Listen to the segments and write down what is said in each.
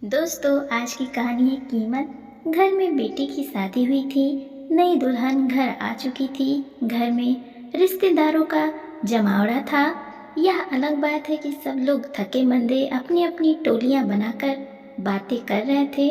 दोस्तों, आज की कहानी है कीमत। घर में बेटी की शादी हुई थी। नई दुल्हन घर आ चुकी थी। घर में रिश्तेदारों का जमावड़ा था। यह अलग बात है कि सब लोग थके मंदे अपनी अपनी टोलियां बनाकर बातें कर रहे थे।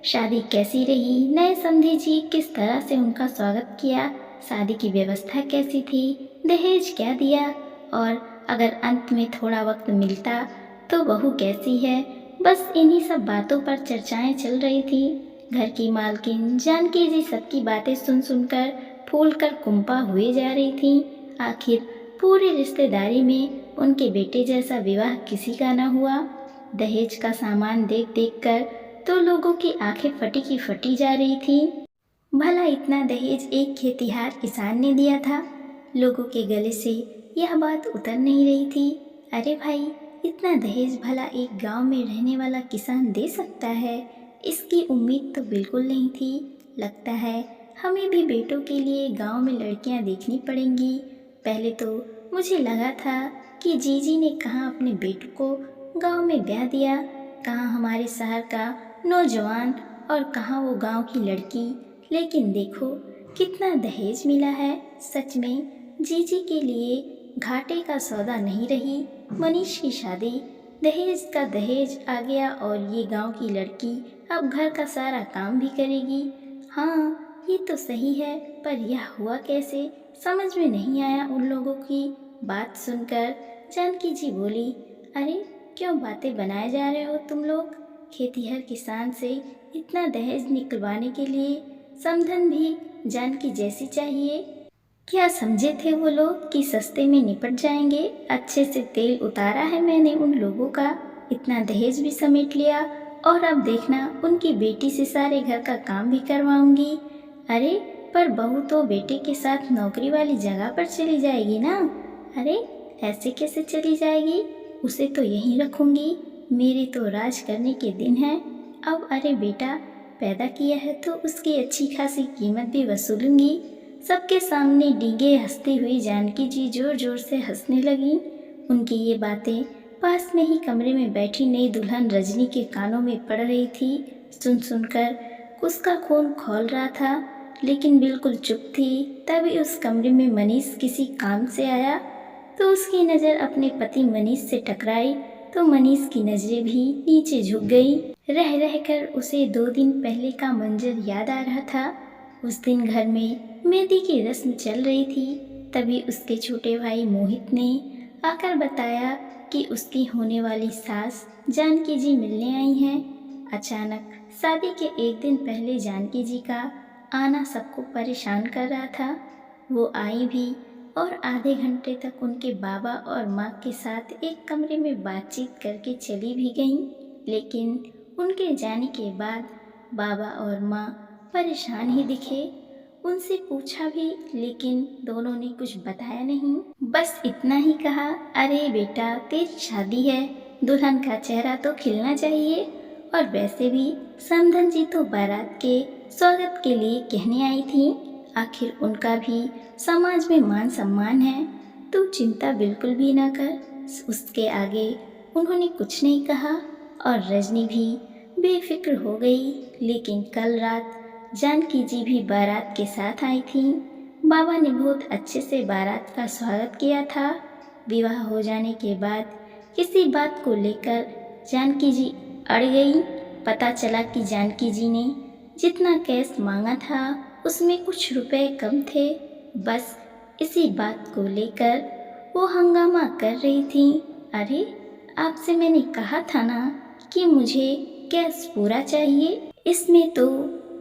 शादी कैसी रही, नए समधी जी किस तरह से उनका स्वागत किया, शादी की व्यवस्था कैसी थी, दहेज क्या दिया, और अगर अंत में थोड़ा वक्त मिलता तो बहू कैसी है। बस इन्हीं सब बातों पर चर्चाएं चल रही थी। घर की मालकिन जानकी जी सबकी बातें सुन सुनकर फूल कर कुंपा हुए जा रही थी। आखिर पूरी रिश्तेदारी में उनके बेटे जैसा विवाह किसी का न हुआ। दहेज का सामान देख देख कर तो लोगों की आंखें फटी की फटी जा रही थी। भला इतना दहेज एक खेतिहार किसान ने दिया था। लोगों के गले से यह बात उतर नहीं रही थी। अरे भाई, इतना दहेज भला एक गांव में रहने वाला किसान दे सकता है? इसकी उम्मीद तो बिल्कुल नहीं थी। लगता है हमें भी बेटों के लिए गांव में लड़कियां देखनी पड़ेंगी। पहले तो मुझे लगा था कि जीजी ने कहाँ अपने बेटों को गांव में ब्याह दिया, कहाँ हमारे शहर का नौजवान और कहाँ वो गांव की लड़की। लेकिन देखो कितना दहेज मिला है। सच में जीजी के लिए घाटे का सौदा नहीं रही। मनीष की शादी दहेज का दहेज आ गया और ये गांव की लड़की अब घर का सारा काम भी करेगी। हाँ, ये तो सही है, पर यह हुआ कैसे, समझ में नहीं आया उन लोगों की। बात सुनकर जानकी जी बोली, अरे क्यों बातें बनाए जा रहे हो तुम लोग? खेतीहर किसान से इतना दहेज निकलवाने के लिए समधन भी जानकी जैसी चाहिए। क्या समझे थे वो लोग कि सस्ते में निपट जाएंगे? अच्छे से तेल उतारा है मैंने उन लोगों का, इतना दहेज भी समेट लिया, और अब देखना उनकी बेटी से सारे घर का काम भी करवाऊंगी। अरे पर बहू तो बेटे के साथ नौकरी वाली जगह पर चली जाएगी ना? अरे ऐसे कैसे चली जाएगी? उसे तो यहीं रखूंगी। मेरे तो राज करने के दिन हैं अब। अरे बेटा पैदा किया है तो उसकी अच्छी खासी कीमत भी वसूलूंगी। सबके सामने डींगे हंसती हुई जानकी जी जोर जोर से हंसने लगी। उनकी ये बातें पास में ही कमरे में बैठी नई दुल्हन रजनी के कानों में पड़ रही थी। सुन सुनकर उसका खून खौल रहा था, लेकिन बिल्कुल चुप थी। तभी उस कमरे में मनीष किसी काम से आया तो उसकी नज़र अपने पति मनीष से टकराई तो मनीष की नजरें भी नीचे झुक गई। रह रहकर उसे 2 दिन पहले का मंजर याद आ रहा था। उस दिन घर में मेहंदी की रस्म चल रही थी। तभी उसके छोटे भाई मोहित ने आकर बताया कि उसकी होने वाली सास जानकी जी मिलने आई हैं। अचानक शादी के एक दिन पहले जानकी जी का आना सबको परेशान कर रहा था। वो आई भी और आधे घंटे तक उनके बाबा और माँ के साथ एक कमरे में बातचीत करके चली भी गईं। लेकिन उनके जाने के बाद बाबा और माँ परेशान ही दिखे। उनसे पूछा भी, लेकिन दोनों ने कुछ बताया नहीं। बस इतना ही कहा, अरे बेटा तेरी शादी है, दुल्हन का चेहरा तो खिलना चाहिए। और वैसे भी समधन जी तो बारात के स्वागत के लिए कहने आई थी। आखिर उनका भी समाज में मान सम्मान है। तू चिंता बिल्कुल भी ना कर। उसके आगे उन्होंने कुछ नहीं कहा और रजनी भी बेफिक्र हो गई। लेकिन कल रात जानकी जी भी बारात के साथ आई थी। बाबा ने बहुत अच्छे से बारात का स्वागत किया था। विवाह हो जाने के बाद किसी बात को लेकर जानकी जी अड़ गई। पता चला कि जानकी जी ने जितना कैश मांगा था उसमें कुछ रुपए कम थे। बस इसी बात को लेकर वो हंगामा कर रही थी। अरे आपसे मैंने कहा था ना कि मुझे कैश पूरा चाहिए, इसमें तो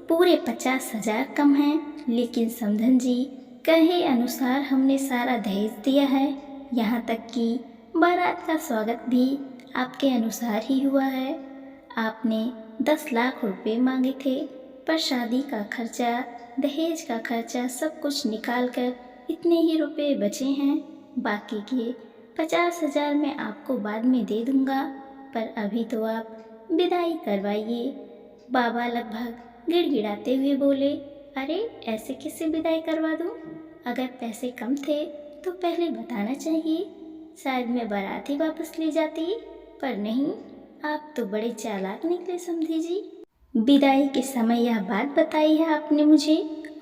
पूरे 50,000 कम हैं। लेकिन समधन जी कहे अनुसार हमने सारा दहेज दिया है। यहाँ तक कि बारात का स्वागत भी आपके अनुसार ही हुआ है। आपने 10 लाख रुपए मांगे थे, पर शादी का खर्चा, दहेज का खर्चा सब कुछ निकाल कर इतने ही रुपए बचे हैं। बाकी के 50,000 मैं आपको बाद में दे दूंगा, पर अभी तो आप विदाई करवाइए। बाबा लगभग गिड़गिड़ाते हुए बोले, अरे ऐसे कैसे विदाई करवा दूं? अगर पैसे कम थे तो पहले बताना चाहिए, शायद मैं बारात ही वापस ले जाती। पर नहीं, आप तो बड़े चालाक निकले समधी जी। विदाई के समय यह बात बताई है आपने मुझे,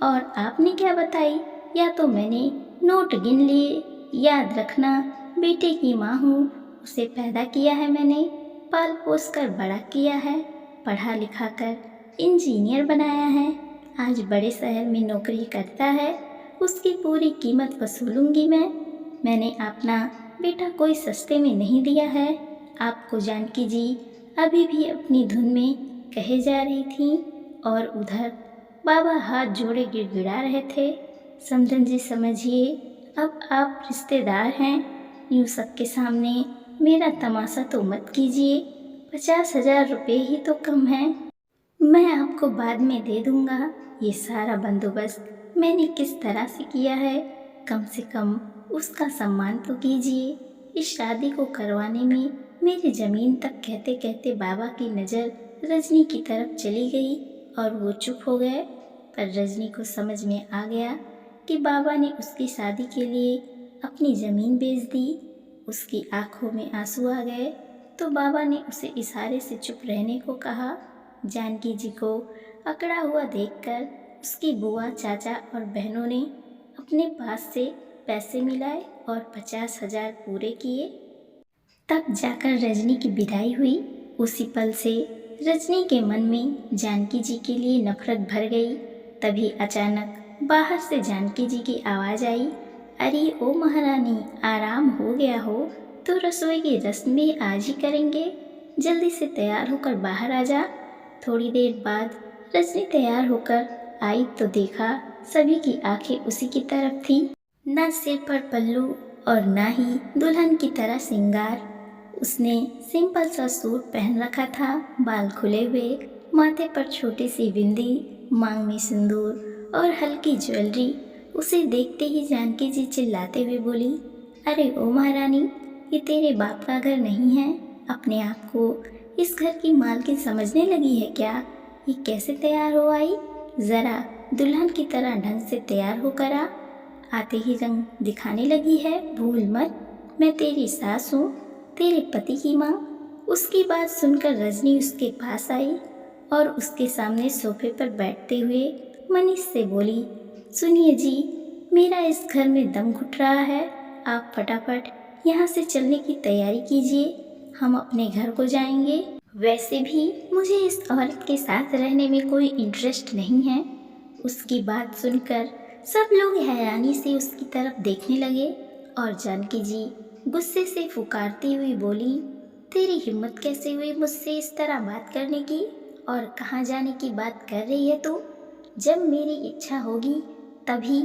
और आपने क्या बताई? या तो मैंने नोट गिन लिए। याद रखना, बेटे की माँ हूँ, उसे पैदा किया है मैंने, पाल पोस कर बड़ा किया है, पढ़ा लिखा कर इंजीनियर बनाया है, आज बड़े शहर में नौकरी करता है, उसकी पूरी कीमत वसूलूंगी मैं। मैंने अपना बेटा कोई सस्ते में नहीं दिया है। आपको जानकी जी अभी भी अपनी धुन में कहे जा रही थी, और उधर बाबा हाथ जोड़े गिड़गिड़ा रहे थे। समधन जी समझिए, अब आप रिश्तेदार हैं, यूँ सबके सामने मेरा तमाशा तो मत कीजिए। 50,000 रुपये ही तो कम है, मैं आपको बाद में दे दूंगा। ये सारा बंदोबस्त मैंने किस तरह से किया है, कम से कम उसका सम्मान तो कीजिए। इस शादी को करवाने में मेरी ज़मीन तक कहते कहते बाबा की नज़र रजनी की तरफ चली गई और वो चुप हो गए। पर रजनी को समझ में आ गया कि बाबा ने उसकी शादी के लिए अपनी ज़मीन बेच दी। उसकी आंखों में आंसू आ गए तो बाबा ने उसे इशारे से चुप रहने को कहा। जानकी जी को अकड़ा हुआ देखकर उसकी बुआ, चाचा और बहनों ने अपने पास से पैसे मिलाए और 50,000 पूरे किए। तब जाकर रजनी की विदाई हुई। उसी पल से रजनी के मन में जानकी जी के लिए नफरत भर गई। तभी अचानक बाहर से जानकी जी की आवाज़ आई, अरे ओ महारानी, आराम हो गया हो तो रसोई की रस्म भी आज ही करेंगे, जल्दी से तैयार होकर बाहर आ जा। थोड़ी देर बाद रजनी तैयार होकर आई तो देखा सभी की आंखें उसी की तरफ थी। न सिर पर पल्लू और ना ही दुल्हन की तरह श्रृंगार। उसने सिंपल सा सूट पहन रखा था, बाल खुले हुए, माथे पर छोटी सी बिंदी, मांग में सिंदूर और हल्की ज्वेलरी। उसे देखते ही जानकी जी चिल्लाते हुए बोली, अरे ओ महारानी, ये तेरे बाप का घर नहीं है? अपने आप को इस घर की मालकिन समझने लगी है क्या? ये कैसे तैयार हो आई? ज़रा दुल्हन की तरह ढंग से तैयार होकर आ। आते ही रंग दिखाने लगी है, भूल मत, मैं तेरी सास हूँ, तेरे पति की माँ। उसकी बात सुनकर रजनी उसके पास आई और उसके सामने सोफे पर बैठते हुए मनीष से बोली, सुनिए जी, मेरा इस घर में दम घुट रहा है, आप फटाफट यहाँ से चलने की तैयारी कीजिए, हम अपने घर को जाएंगे। वैसे भी मुझे इस औरत के साथ रहने में कोई इंटरेस्ट नहीं है। उसकी बात सुनकर सब लोग हैरानी से उसकी तरफ देखने लगे और जानकी जी गुस्से से फुकारती हुई बोली, तेरी हिम्मत कैसे हुई मुझसे इस तरह बात करने की, और कहाँ जाने की बात कर रही है तू? जब मेरी इच्छा होगी तभी,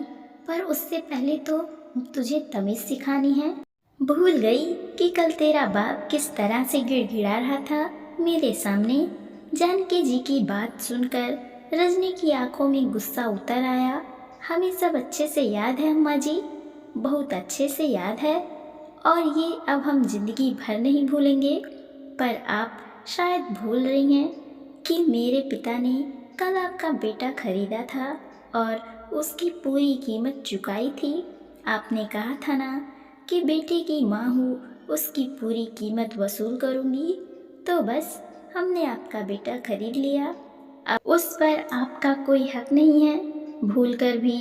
पर उससे पहले तो तुझे तमीज़ सिखानी है। भूल गई कि कल तेरा बाप किस तरह से गिड़गिड़ा रहा था मेरे सामने। जानकी जी की बात सुनकर रजनी की आंखों में गुस्सा उतर आया। हमें सब अच्छे से याद है अम्मा जी, बहुत अच्छे से याद है, और ये अब हम जिंदगी भर नहीं भूलेंगे। पर आप शायद भूल रही हैं कि मेरे पिता ने कल आपका बेटा खरीदा था और उसकी पूरी कीमत चुकाई थी। आपने कहा था ना कि बेटे की माँ हूँ, उसकी पूरी कीमत वसूल करूँगी। तो बस हमने आपका बेटा खरीद लिया, अब उस पर आपका कोई हक नहीं है। भूलकर भी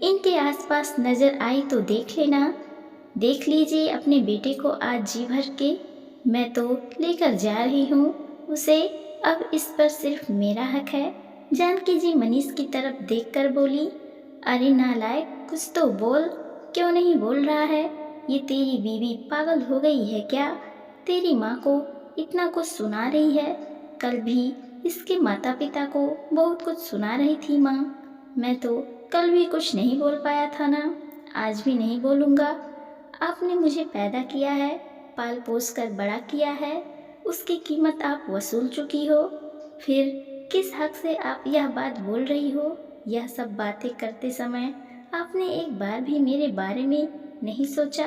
इनके आसपास नजर आई तो देख लेना। देख लीजिए अपने बेटे को आज जी भर के, मैं तो लेकर जा रही हूँ उसे, अब इस पर सिर्फ मेरा हक है। जानकी जी मनीष की तरफ देखकर बोली, अरे नालायक, कुछ तो बोल, क्यों नहीं बोल रहा है? ये तेरी बीवी पागल हो गई है क्या? तेरी माँ को इतना कुछ सुना रही है, कल भी इसके माता पिता को बहुत कुछ सुना रही थी माँ। मैं तो कल भी कुछ नहीं बोल पाया था ना, आज भी नहीं बोलूँगा। आपने मुझे पैदा किया है, पाल पोस कर बड़ा किया है, उसकी कीमत आप वसूल चुकी हो, फिर किस हक से आप यह बात बोल रही हो? यह सब बातें करते समय आपने एक बार भी मेरे बारे में नहीं सोचा।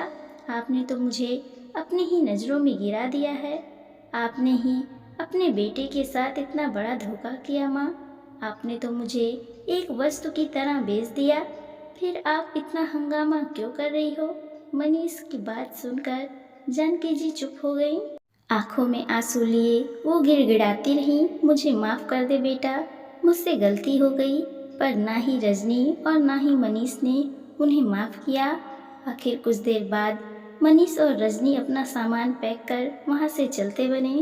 आपने तो मुझे अपनी ही नज़रों में गिरा दिया है। आपने ही अपने बेटे के साथ इतना बड़ा धोखा किया माँ। आपने तो मुझे एक वस्तु की तरह बेच दिया, फिर आप इतना हंगामा क्यों कर रही हो? मनीष की बात सुनकर जानकी जी चुप हो गई। आंखों में आंसू लिए वो गिड़गिड़ाती रही, मुझे माफ़ कर दे बेटा, मुझसे गलती हो गई। पर ना ही रजनी और ना ही मनीष ने उन्हें माफ़ किया। आखिर कुछ देर बाद मनीष और रजनी अपना सामान पैक कर वहाँ से चलते बने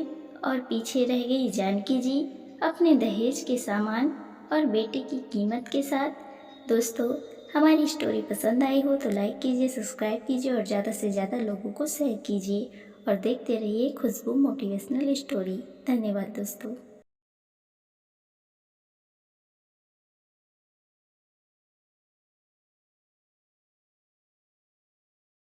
और पीछे रह गई जानकी जी अपने दहेज के सामान और बेटे की कीमत के साथ। दोस्तों, हमारी स्टोरी पसंद आई हो तो लाइक कीजिए, सब्सक्राइब कीजिए और ज़्यादा से ज़्यादा लोगों को शेयर कीजिए और देखते रहिए खुशबू मोटिवेशनल स्टोरी। धन्यवाद दोस्तों।